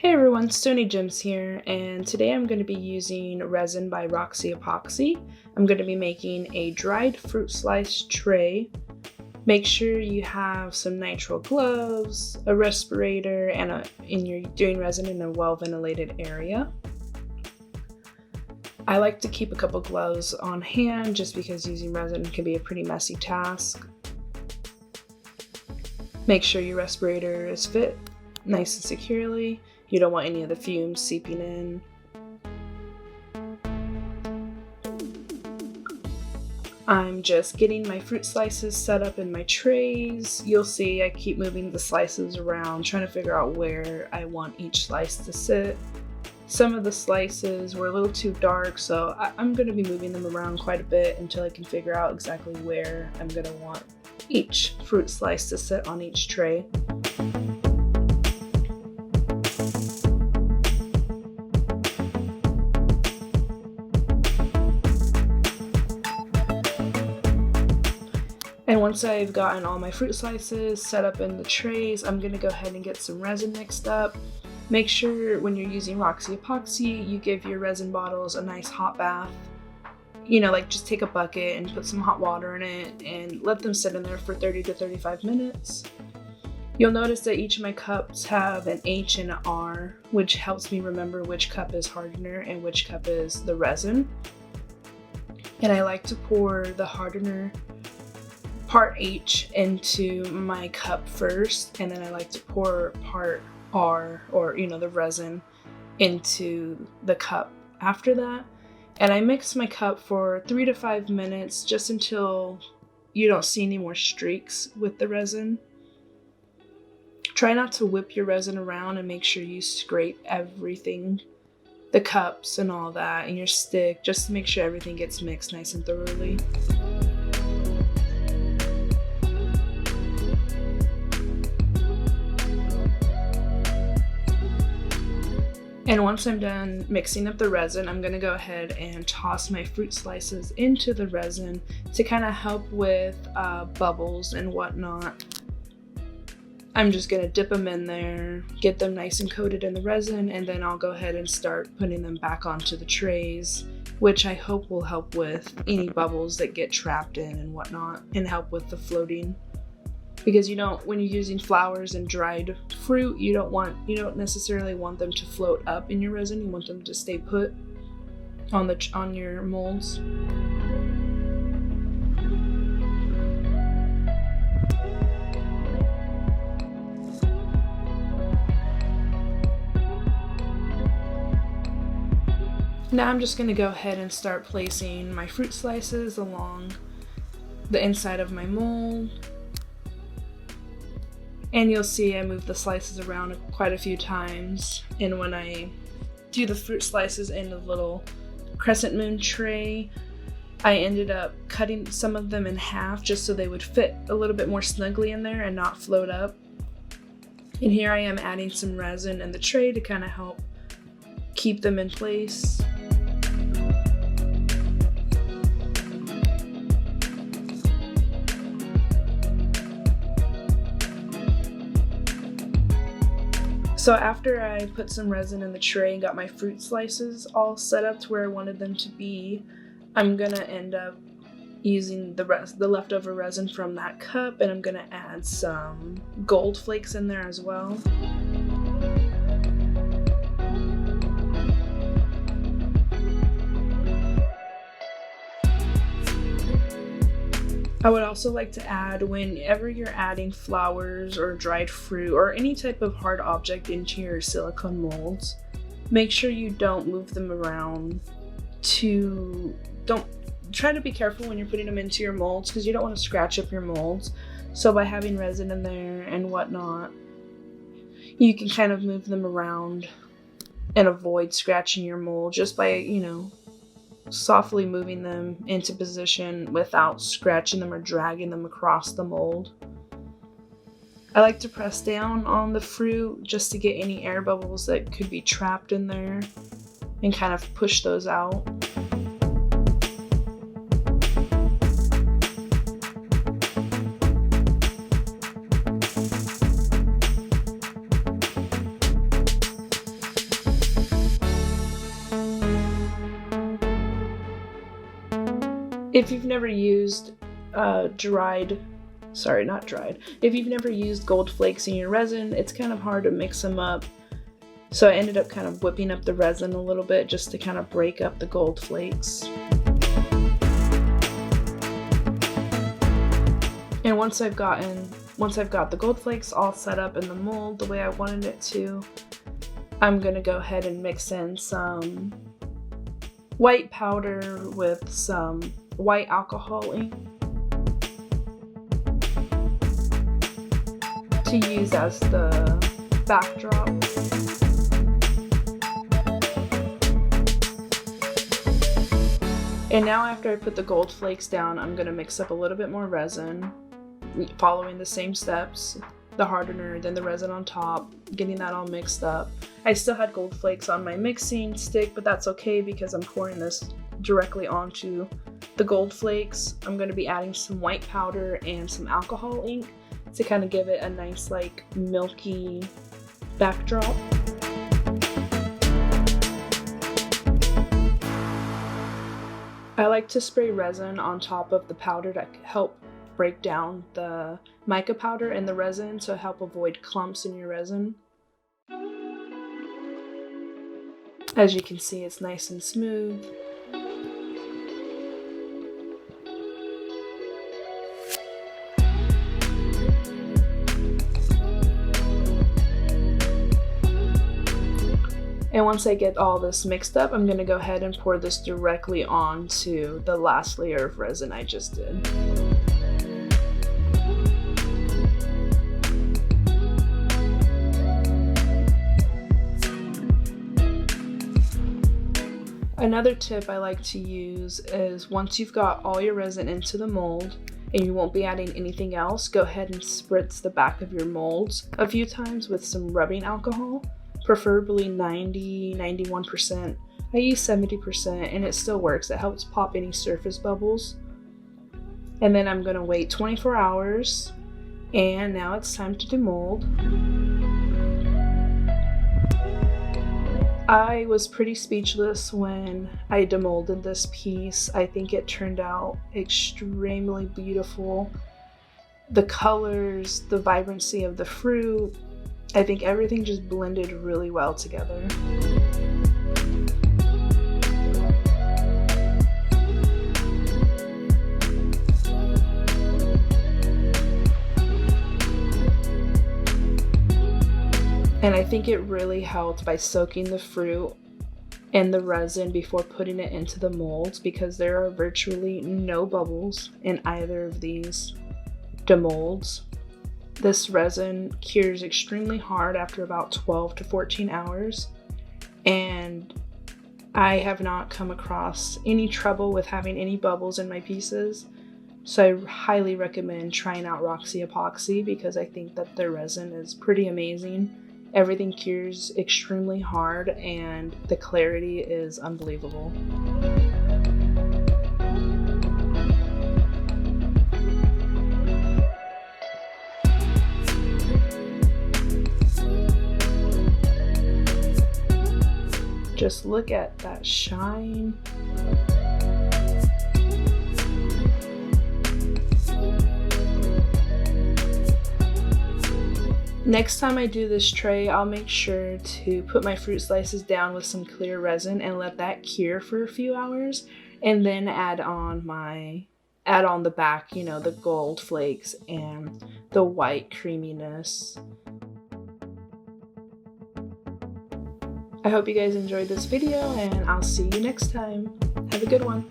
Hey everyone, Stoney Gemz here, and today I'm going to be using resin by Roxy Epoxy. I'm going to be making a dried fruit slice tray. Make sure you have some nitrile gloves, a respirator, and you're doing resin in a well-ventilated area. I like to keep a couple gloves on hand just because using resin can be a pretty messy task. Make sure your respirator is fit nice and securely. You don't want any of the fumes seeping in. I'm just getting my fruit slices set up in my trays. You'll see I keep moving the slices around, trying to figure out where I want each slice to sit. Some of the slices were a little too dark, so I'm going to be moving them around quite a bit until I can figure out exactly where I'm going to want each fruit slice to sit on each tray. And once I've gotten all my fruit slices set up in the trays, I'm going to go ahead and get some resin mixed up. Make sure when you're using Roxy Epoxy, you give your resin bottles a nice hot bath. Like just take a bucket and put some hot water in it and let them sit in there for 30 to 35 minutes. You'll notice that each of my cups have an H and an R, which helps me remember which cup is hardener and which cup is the resin. And I like to pour the hardener part H into my cup first, and then I like to pour part R, or the resin, into the cup after that. And I mix my cup for 3 to 5 minutes just until you don't see any more streaks with the resin. Try not to whip your resin around and make sure you scrape everything, the cups and all that, and your stick, just to make sure everything gets mixed nice and thoroughly. And once I'm done mixing up the resin, I'm going to go ahead and toss my fruit slices into the resin to kind of help with bubbles and whatnot. I'm just going to dip them in there, get them nice and coated in the resin, and then I'll go ahead and start putting them back onto the trays, which I hope will help with any bubbles that get trapped in and whatnot, and help with the floating. Because when you're using flowers and dried fruit, you don't necessarily want them to float up in your resin. You want them to stay put on your molds. Now I'm just going to go ahead and start placing my fruit slices along the inside of my mold. And you'll see I move the slices around quite a few times. And when I do the fruit slices in the little crescent moon tray, I ended up cutting some of them in half just so they would fit a little bit more snugly in there and not float up. And here I am adding some resin in the tray to kind of help keep them in place. So after I put some resin in the tray and got my fruit slices all set up to where I wanted them to be, I'm gonna end up using the leftover resin from that cup, and I'm gonna add some gold flakes in there as well. I would also like to add, whenever you're adding flowers or dried fruit or any type of hard object into your silicone molds, make sure you don't move them around. Don't try to be careful when you're putting them into your molds, because you don't want to scratch up your molds. So by having resin in there and whatnot, you can kind of move them around and avoid scratching your mold just by, softly moving them into position without scratching them or dragging them across the mold. I like to press down on the fruit just to get any air bubbles that could be trapped in there and kind of push those out. If you've never used if you've never used gold flakes in your resin, it's kind of hard to mix them up. So I ended up kind of whipping up the resin a little bit just to kind of break up the gold flakes. And once I've got the gold flakes all set up in the mold the way I wanted it to, I'm gonna go ahead and mix in some white powder with some white alcohol ink to use as the backdrop. And now after I put the gold flakes down, I'm gonna mix up a little bit more resin, following the same steps, the hardener, then the resin on top, getting that all mixed up. I still had gold flakes on my mixing stick, but that's okay because I'm pouring this directly onto the gold flakes. I'm gonna be adding some white powder and some alcohol ink to kind of give it a nice like milky backdrop. I like to spray resin on top of the powder to help break down the mica powder and the resin to help avoid clumps in your resin. As you can see, it's nice and smooth. And once I get all this mixed up, I'm gonna go ahead and pour this directly onto the last layer of resin I just did. Another tip I like to use is once you've got all your resin into the mold and you won't be adding anything else, go ahead and spritz the back of your molds a few times with some rubbing alcohol. Preferably 90-91%. I use 70% and it still works. It helps pop any surface bubbles. And then I'm gonna wait 24 hours and now it's time to demold. I was pretty speechless when I demolded this piece. I think it turned out extremely beautiful. The colors, the vibrancy of the fruit, I think everything just blended really well together. And I think it really helped by soaking the fruit and the resin before putting it into the molds, because there are virtually no bubbles in either of these demolds. This resin cures extremely hard after about 12 to 14 hours, and I have not come across any trouble with having any bubbles in my pieces. So I highly recommend trying out Roxy Epoxy because I think that their resin is pretty amazing. Everything cures extremely hard and the clarity is unbelievable. Just look at that shine. Next time I do this tray, I'll make sure to put my fruit slices down with some clear resin and let that cure for a few hours, and then add on the back, you know, the gold flakes and the white creaminess. I hope you guys enjoyed this video, and I'll see you next time. Have a good one.